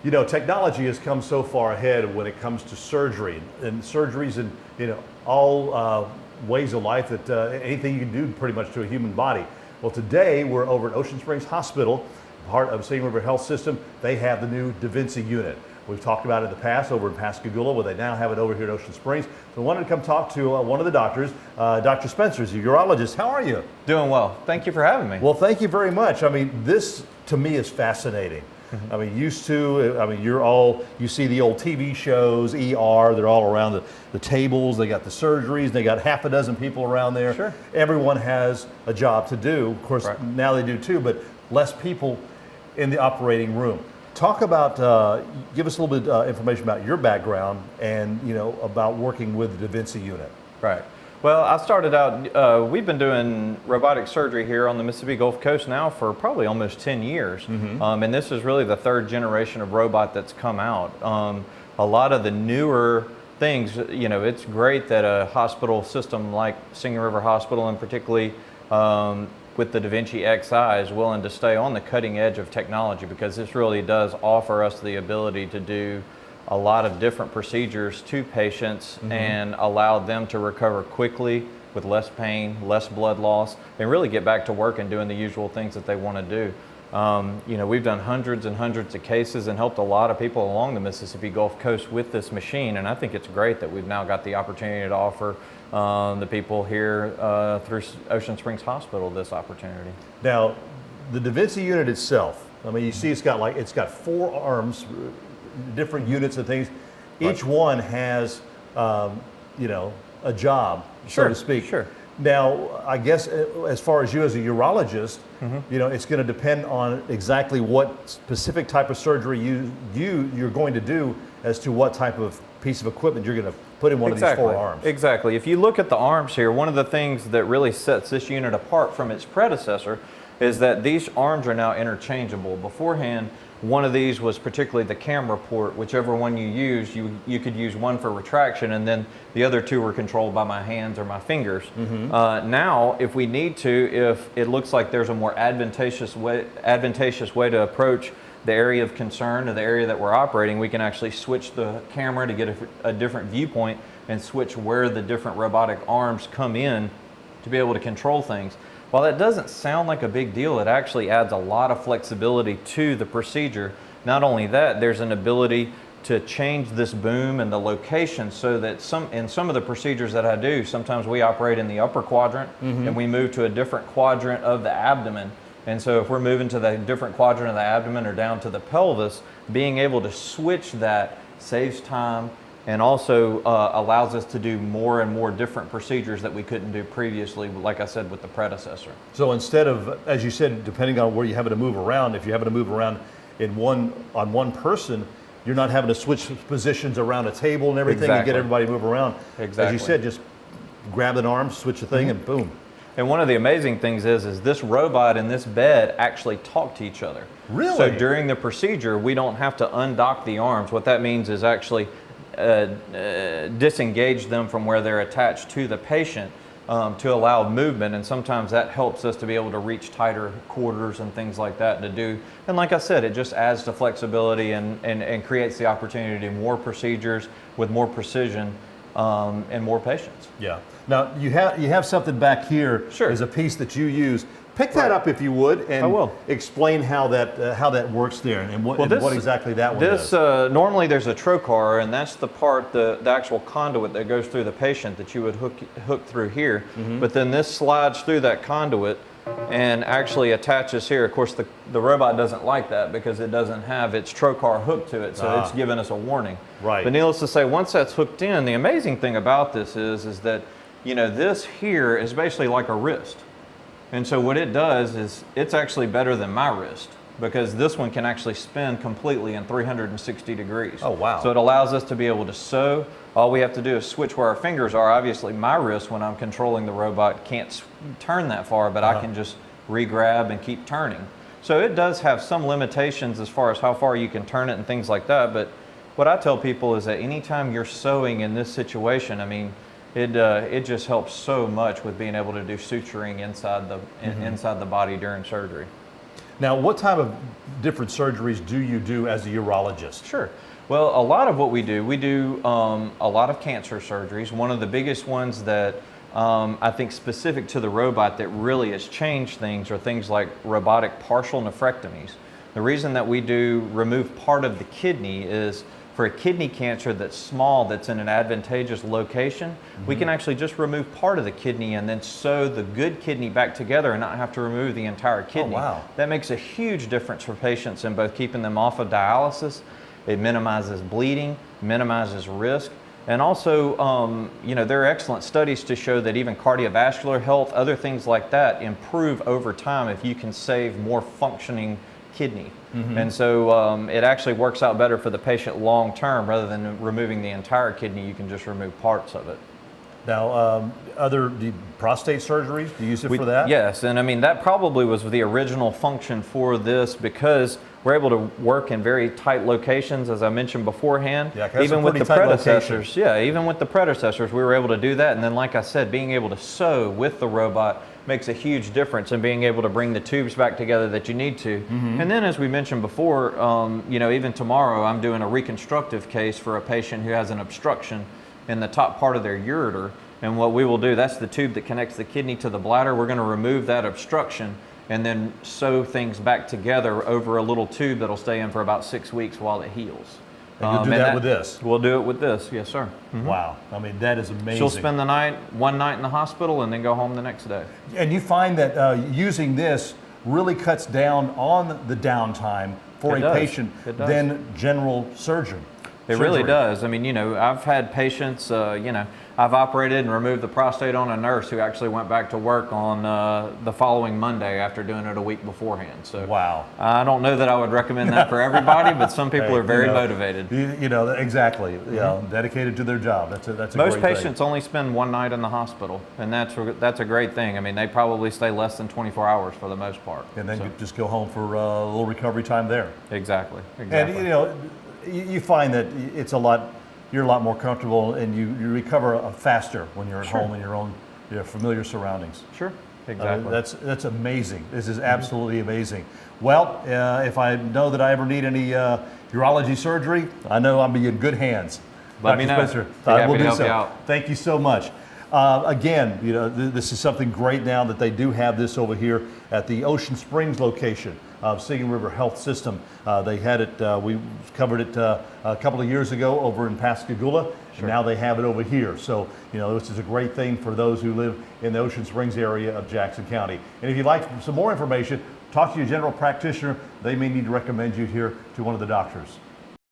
You know, technology has come so far ahead when it comes to surgery, and surgeries in, you know, all ways of life that anything you can do pretty much to a human body. Well, today we're over at Ocean Springs Hospital, part of Singing River Health System. They have the new Davinci unit. We've talked about it in the past over in Pascagoula, where they now have it over here at Ocean Springs. So I wanted to come talk to one of the doctors, Dr. Spencer, a urologist. How are you? Doing well. Thank you for having me. Well, thank you very much. I mean, this to me is fascinating. I mean, you see the old TV shows, ER, they're all around the tables, they got the surgeries, they got half a dozen people around there. Sure. Everyone has a job to do. Of course, right. Now they do too, but less people in the operating room. Talk about, give us a little bit information about your background and, you know, about working with the Davinci unit. Right. Well, I started out, we've been doing robotic surgery here on the Mississippi Gulf Coast now for probably almost 10 years. And this is really the third generation of robot that's come out. A lot of the newer things, you know, it's great that a hospital system like Singing River Hospital, and particularly with the Davinci Xi, is willing to stay on the cutting edge of technology, because this really does offer us the ability to do a lot of different procedures to patients and allow them to recover quickly with less pain, less blood loss, and really get back to work and doing the usual things that they want to do. You know, we've done hundreds and hundreds of cases and helped a lot of people along the Mississippi Gulf Coast with this machine, and I think it's great that we've now got the opportunity to offer the people here through Ocean Springs Hospital this opportunity. Now, the Davinci unit itself, I mean, you see it's got 4 arms, different units and things. Each one has, you know, a job, so to speak. Sure. Now, I guess as far as you as a urologist, you know, it's going to depend on exactly what specific type of surgery you're going to do as to what type of piece of equipment you're going to put in one of these 4 arms. Exactly. If you look at the arms here, one of the things that really sets this unit apart from its predecessor is that these arms are now interchangeable. Beforehand, one of these was particularly the camera port. Whichever one you use, you could use one for retraction, and then the other 2 were controlled by my hands or my fingers. Now, if we need to, if it looks like there's a more advantageous way to approach the area of concern or the area that we're operating, we can actually switch the camera to get a different viewpoint and switch where the different robotic arms come in to be able to control things. While that doesn't sound like a big deal, it actually adds a lot of flexibility to the procedure. Not only that, there's an ability to change this boom and the location so that in some of the procedures that I do, sometimes we operate in the upper quadrant and we move to a different quadrant of the abdomen. And so if we're moving to the different quadrant of the abdomen or down to the pelvis, being able to switch that saves time and also allows us to do more and more different procedures that we couldn't do previously, like I said, with the predecessor. So instead of, as you said, depending on where you happen to move around, if you happen to move around on one person, you're not having to switch positions around a table and everything and get everybody to move around. Exactly. As you said, just grab an arm, switch the thing, and boom. And one of the amazing things is this robot and this bed actually talk to each other. Really? So during the procedure, we don't have to undock the arms. What that means is actually disengage them from where they're attached to the patient to allow movement, and sometimes that helps us to be able to reach tighter quarters and things like that to do. And like I said, it just adds to flexibility and creates the opportunity to do more procedures with more precision and more patients. Yeah. Now you have something back here. Sure. As a piece that you use. Pick that up if you would, and I will. Explain how that works there and what exactly that one does. Normally there's a trocar, and that's the part, the actual conduit that goes through the patient that you would hook through here. But then this slides through that conduit and actually attaches here. Of course, the robot doesn't like that because it doesn't have its trocar hooked to it, so it's giving us a warning. Right. But needless to say, once that's hooked in, the amazing thing about this is that, you know, this here is basically like a wrist. And so what it does is it's actually better than my wrist, because this one can actually spin completely in 360 degrees. Oh, wow. So it allows us to be able to sew. All we have to do is switch where our fingers are. Obviously, my wrist, when I'm controlling the robot, can't turn that far, but I can just re-grab and keep turning. So it does have some limitations as far as how far you can turn it and things like that. But what I tell people is that anytime you're sewing in this situation, I mean, it just helps so much with being able to do suturing inside the inside the body during surgery. Now, what type of different surgeries do you do as a urologist? Sure. Well, a lot of what we do a lot of cancer surgeries. One of the biggest ones that I think specific to the robot that really has changed things are things like robotic partial nephrectomies. The reason that we do remove part of the kidney is for a kidney cancer that's small, that's in an advantageous location, we can actually just remove part of the kidney and then sew the good kidney back together and not have to remove the entire kidney. Oh, wow. That makes a huge difference for patients in both keeping them off of dialysis. It minimizes bleeding, minimizes risk. And also, you know, there are excellent studies to show that even cardiovascular health, other things like that, improve over time if you can save more functioning kidney. And so it actually works out better for the patient long term. Rather than removing the entire kidney, you can just remove parts of it. Now, the prostate surgeries, do you use it for that? Yes, and I mean, that probably was the original function for this because we're able to work in very tight locations, as I mentioned beforehand. Yeah, 'cause that's even a with the pretty tight predecessors. location. Yeah, even with the predecessors, we were able to do that. And then, like I said, being able to sew with the robot makes a huge difference in being able to bring the tubes back together that you need to. And then, as we mentioned before, you know, even tomorrow, I'm doing a reconstructive case for a patient who has an obstruction in the top part of their ureter. And what we will do, that's the tube that connects the kidney to the bladder. We're going to remove that obstruction and then sew things back together over a little tube that'll stay in for about 6 weeks while it heals. And you'll do that with this? We'll do it with this, yes, sir. Wow, I mean, that is amazing. She'll spend one night in the hospital and then go home the next day. And you find that using this really cuts down on the downtime for It a does. patient It does. than general surgery. It really does. I mean, you know, I've had patients, you know, I've operated and removed the prostate on a nurse who actually went back to work on the following Monday after doing it a week beforehand. So Wow. I don't know that I would recommend that for everybody, but some people Hey, are very you know, motivated. You know, exactly. You know, dedicated to their job. That's a Most great patients only spend one night in the hospital, and that's a great thing. I mean, they probably stay less than 24 hours for the most part. thing. And then So- you just go home for a little recovery time there. Exactly. And you know, you find that you're a lot more comfortable and you recover faster when you're at Sure. home in your own familiar surroundings. Sure. Exactly. That's amazing. This is absolutely amazing. Well, if I know that I ever need any urology surgery, I know I'll be in good hands. Let me Dr. know. Spencer, Be I happy will to do help you so. out. Thank you so much. Again, you know, this is something great now that they do have this over here at the Ocean Springs location of Singing River Health System. They had it, we covered it a couple of years ago over in Pascagoula. Sure. Now they have it over here. So, you know, this is a great thing for those who live in the Ocean Springs area of Jackson County. And if you'd like some more information, talk to your general practitioner. They may need to recommend you here to one of the doctors.